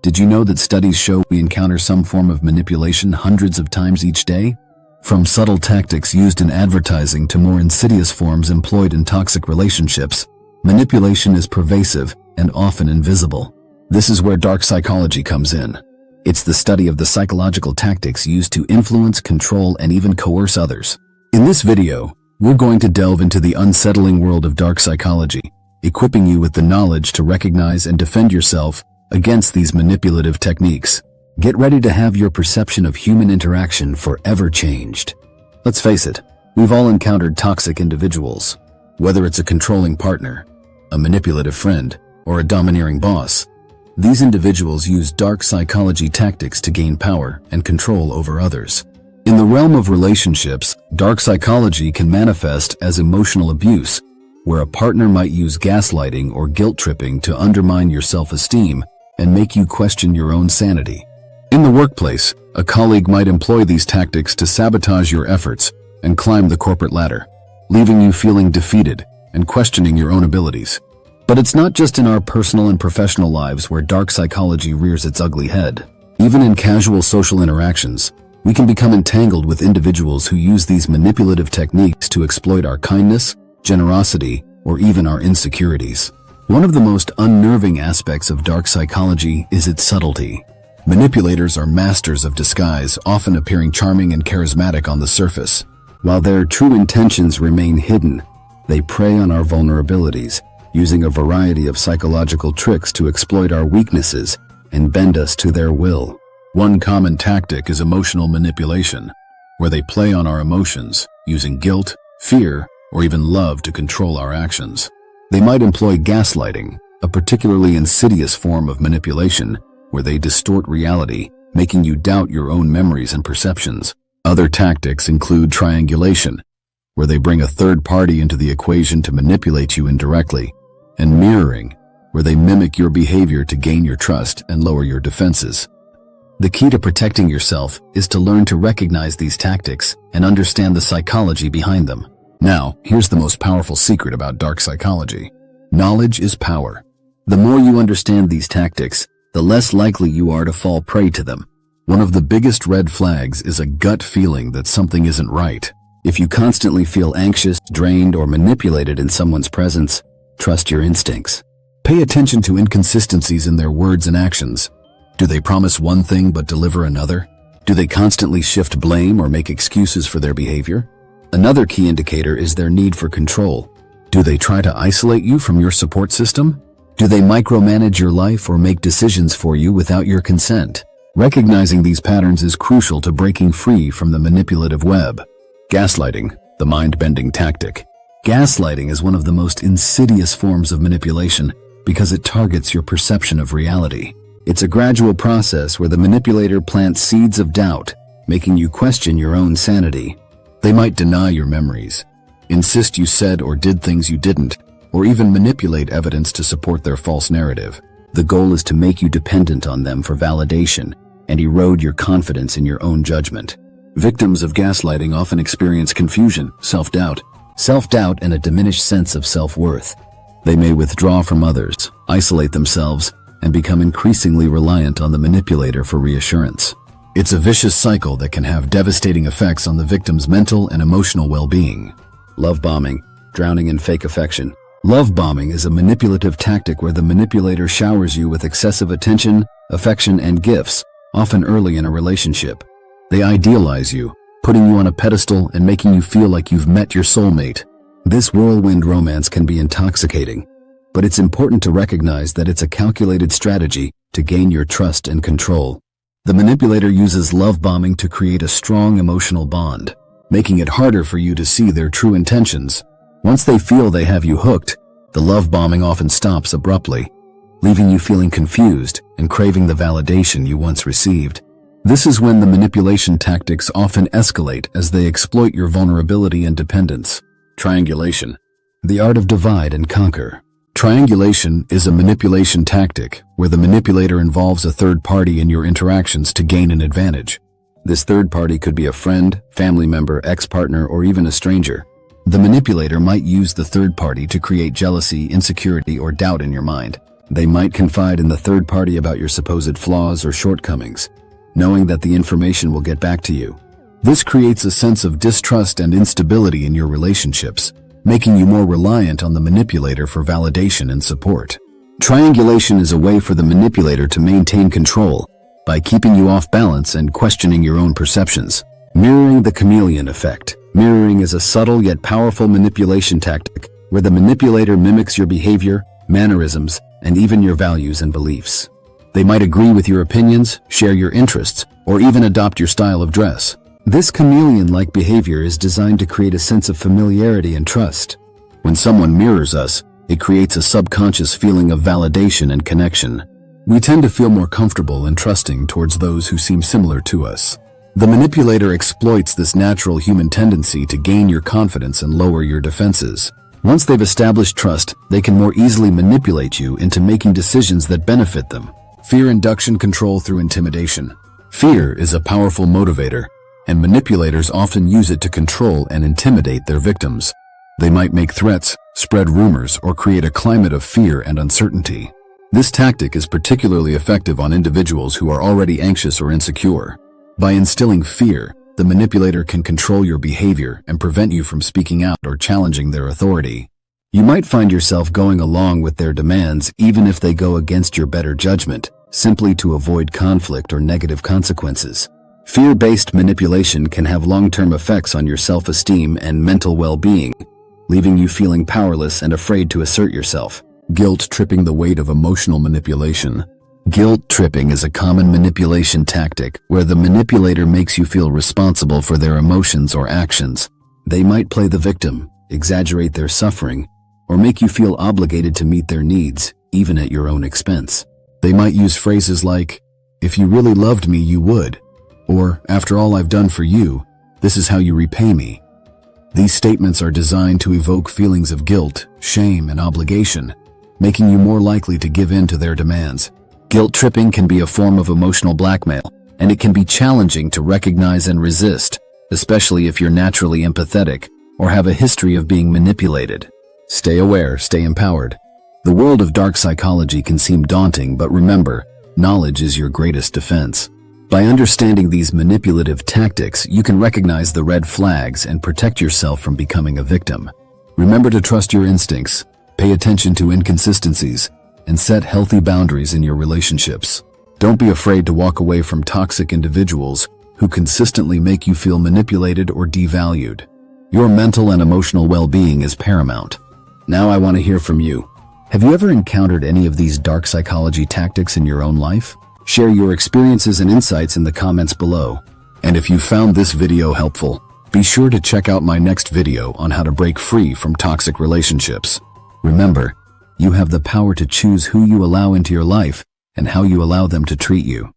Did you know that studies show we encounter some form of manipulation hundreds of times each day? From subtle tactics used in advertising to more insidious forms employed in toxic relationships, manipulation is pervasive and often invisible. This is where dark psychology comes in. It's the study of the psychological tactics used to influence, control, and even coerce others. In this video, we're going to delve into the unsettling world of dark psychology, equipping you with the knowledge to recognize and defend yourself against these manipulative techniques. Get ready to have your perception of human interaction forever changed. Let's face it, we've all encountered toxic individuals. Whether it's a controlling partner, a manipulative friend, or a domineering boss, these individuals use dark psychology tactics to gain power and control over others. In the realm of relationships, dark psychology can manifest as emotional abuse, where a partner might use gaslighting or guilt-tripping to undermine your self-esteem and make you question your own sanity. In the workplace, a colleague might employ these tactics to sabotage your efforts and climb the corporate ladder, leaving you feeling defeated and questioning your own abilities. But it's not just in our personal and professional lives where dark psychology rears its ugly head. Even in casual social interactions, we can become entangled with individuals who use these manipulative techniques to exploit our kindness, generosity, or even our insecurities. One of the most unnerving aspects of dark psychology is its subtlety. Manipulators are masters of disguise, often appearing charming and charismatic on the surface. While their true intentions remain hidden, they prey on our vulnerabilities, using a variety of psychological tricks to exploit our weaknesses and bend us to their will. One common tactic is emotional manipulation, where they play on our emotions, using guilt, fear, or even love to control our actions. They might employ gaslighting, a particularly insidious form of manipulation, where they distort reality, making you doubt your own memories and perceptions. Other tactics include triangulation, where they bring a third party into the equation to manipulate you indirectly, and mirroring, where they mimic your behavior to gain your trust and lower your defenses. The key to protecting yourself is to learn to recognize these tactics and understand the psychology behind them. Now, here's the most powerful secret about dark psychology. Knowledge is power. The more you understand these tactics, the less likely you are to fall prey to them. One of the biggest red flags is a gut feeling that something isn't right. If you constantly feel anxious, drained, or manipulated in someone's presence, trust your instincts. Pay attention to inconsistencies in their words and actions. Do they promise one thing but deliver another? Do they constantly shift blame or make excuses for their behavior? Another key indicator is their need for control. Do they try to isolate you from your support system? Do they micromanage your life or make decisions for you without your consent? Recognizing these patterns is crucial to breaking free from the manipulative web. Gaslighting, the mind-bending tactic. Gaslighting is one of the most insidious forms of manipulation because it targets your perception of reality. It's a gradual process where the manipulator plants seeds of doubt, making you question your own sanity. They might deny your memories, insist you said or did things you didn't, or even manipulate evidence to support their false narrative. The goal is to make you dependent on them for validation and erode your confidence in your own judgment. Victims of gaslighting often experience confusion, self-doubt, and a diminished sense of self-worth. They may withdraw from others, isolate themselves, and become increasingly reliant on the manipulator for reassurance. It's a vicious cycle that can have devastating effects on the victim's mental and emotional well-being. Love bombing, drowning in fake affection. Love bombing is a manipulative tactic where the manipulator showers you with excessive attention, affection, and gifts, often early in a relationship. They idealize you, putting you on a pedestal and making you feel like you've met your soulmate. This whirlwind romance can be intoxicating, but it's important to recognize that it's a calculated strategy to gain your trust and control. The manipulator uses love bombing to create a strong emotional bond, making it harder for you to see their true intentions. Once they feel they have you hooked, the love bombing often stops abruptly, leaving you feeling confused and craving the validation you once received. This is when the manipulation tactics often escalate as they exploit your vulnerability and dependence. Triangulation, the art of divide and conquer. Triangulation is a manipulation tactic where the manipulator involves a third party in your interactions to gain an advantage. This third party could be a friend, family member, ex-partner, or even a stranger. The manipulator might use the third party to create jealousy, insecurity, or doubt in your mind. They might confide in the third party about your supposed flaws or shortcomings, knowing that the information will get back to you. This creates a sense of distrust and instability in your relationships, making you more reliant on the manipulator for validation and support. Triangulation is a way for the manipulator to maintain control by keeping you off balance and questioning your own perceptions. Mirroring the chameleon effect. Mirroring is a subtle yet powerful manipulation tactic where the manipulator mimics your behavior, mannerisms, and even your values and beliefs. They might agree with your opinions, share your interests, or even adopt your style of dress. This chameleon-like behavior is designed to create a sense of familiarity and trust. When someone mirrors us, it creates a subconscious feeling of validation and connection. We tend to feel more comfortable and trusting towards those who seem similar to us. The manipulator exploits this natural human tendency to gain your confidence and lower your defenses. Once they've established trust, they can more easily manipulate you into making decisions that benefit them. Fear induction control through intimidation. Fear is a powerful motivator, and manipulators often use it to control and intimidate their victims. They might make threats, spread rumors, or create a climate of fear and uncertainty. This tactic is particularly effective on individuals who are already anxious or insecure. By instilling fear, the manipulator can control your behavior and prevent you from speaking out or challenging their authority. You might find yourself going along with their demands even if they go against your better judgment, simply to avoid conflict or negative consequences. Fear-based manipulation can have long-term effects on your self-esteem and mental well-being, leaving you feeling powerless and afraid to assert yourself. Guilt tripping, the weight of emotional manipulation. Guilt tripping is a common manipulation tactic where the manipulator makes you feel responsible for their emotions or actions. They might play the victim, exaggerate their suffering, or make you feel obligated to meet their needs, even at your own expense. They might use phrases like, "If you really loved me, you would," or "After all I've done for you, this is how you repay me." These statements are designed to evoke feelings of guilt, shame, and obligation, making you more likely to give in to their demands. Guilt tripping can be a form of emotional blackmail, and it can be challenging to recognize and resist, especially if you're naturally empathetic or have a history of being manipulated. Stay aware, stay empowered. The world of dark psychology can seem daunting, but remember, knowledge is your greatest defense. By understanding these manipulative tactics, you can recognize the red flags and protect yourself from becoming a victim. Remember to trust your instincts, pay attention to inconsistencies, and set healthy boundaries in your relationships. Don't be afraid to walk away from toxic individuals who consistently make you feel manipulated or devalued. Your mental and emotional well-being is paramount. Now I want to hear from you. Have you ever encountered any of these dark psychology tactics in your own life? Share your experiences and insights in the comments below. And if you found this video helpful, be sure to check out my next video on how to break free from toxic relationships. Remember, you have the power to choose who you allow into your life and how you allow them to treat you.